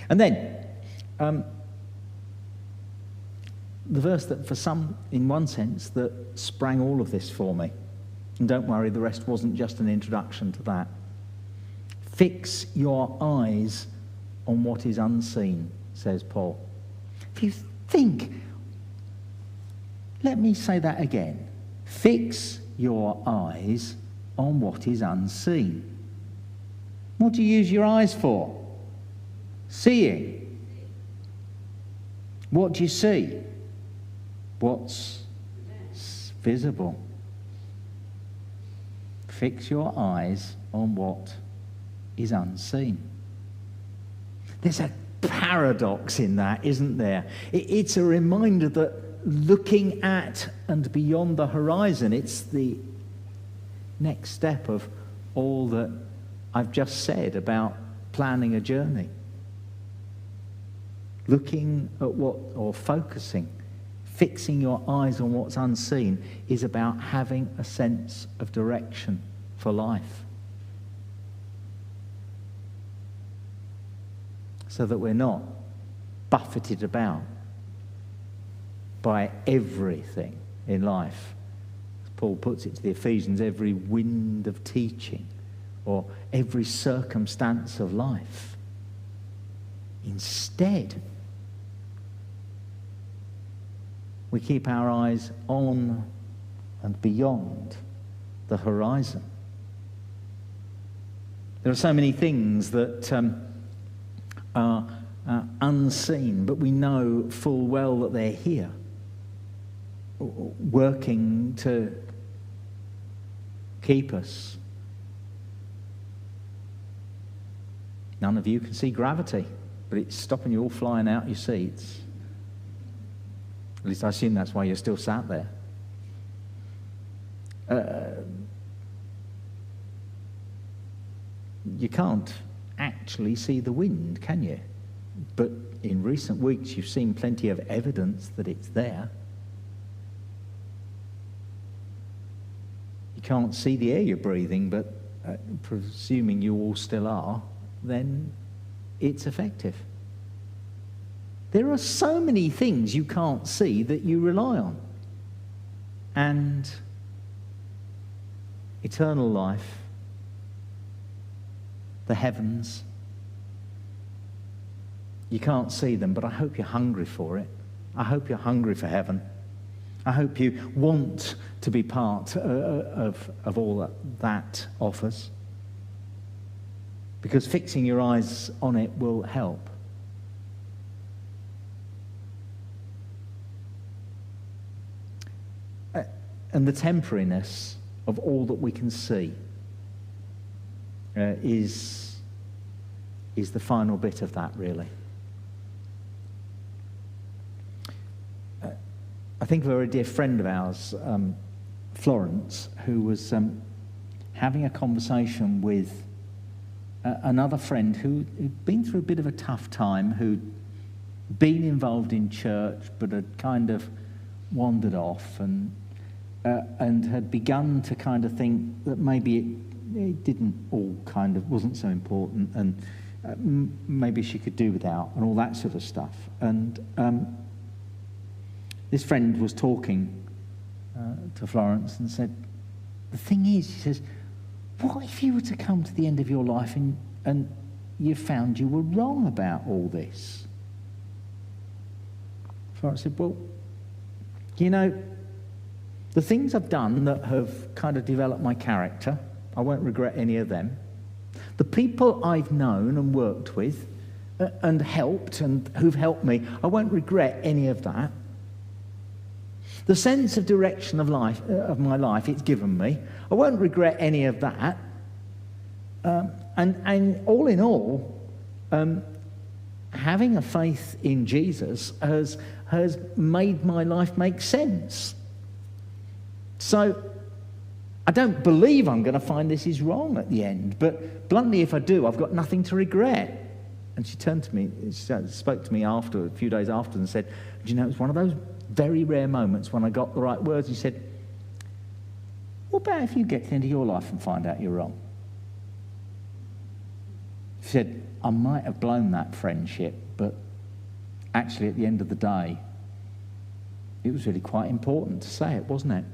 And then, the verse that for some, in one sense, that sprang all of this for me. And don't worry, the rest wasn't just an introduction to that. Fix your eyes on what is unseen, says Paul. If you think, let me say that again. Fix your eyes on what is unseen. What do you use your eyes for? Seeing. What do you see? What's visible? Fix your eyes on what is unseen. There's a paradox in that, isn't there? It's a reminder that looking at and beyond the horizon, it's the next step of all that I've just said about planning a journey. Looking at what, or focusing, fixing your eyes on what's unseen, is about having a sense of direction for life. So that we're not buffeted about by everything in life. As Paul puts it to the Ephesians, every wind of teaching or every circumstance of life. Instead, we keep our eyes on and beyond the horizon. There are so many things that are unseen, but we know full well that they're here, working to keep us. None of you can see gravity, but it's stopping you all flying out your seats. At least I assume that's why you're still sat there. You can't actually see the wind, can you? But in recent weeks, you've seen plenty of evidence that it's there. You can't see the air you're breathing, but presuming you all still are, then it's effective. There are so many things you can't see that you rely on. And eternal life, the heavens, you can't see them, but I hope you're hungry for it. I hope you're hungry for heaven. I hope you want to be part of all that offers. Because fixing your eyes on it will help. And the temporariness of all that we can see is the final bit of that, really. I think of a very dear friend of ours, Florence, who was having a conversation with another friend who'd been through a bit of a tough time, who'd been involved in church but had kind of wandered off and had begun to kind of think that maybe it didn't all kind of, wasn't so important, and maybe she could do without, and all that sort of stuff. And this friend was talking to Florence and said, the thing is, she says, what if you were to come to the end of your life and you found you were wrong about all this? Florence said, well, you know, the things I've done that have kind of developed my character, I won't regret any of them. The people I've known and worked with and helped and who've helped me, I won't regret any of that. The sense of direction of life, of my life, it's given me, I won't regret any of that. And all in all, having a faith in Jesus has made my life make sense. So I don't believe I'm going to find this is wrong at the end, but bluntly, if I do, I've got nothing to regret. And she turned to me, she spoke to me after, a few days after, and said, do you know, it was one of those very rare moments when I got the right words. He said, what about if you get to the end of your life and find out you're wrong? said, I might have blown that friendship, but actually at the end of the day, it was really quite important to say it, wasn't it?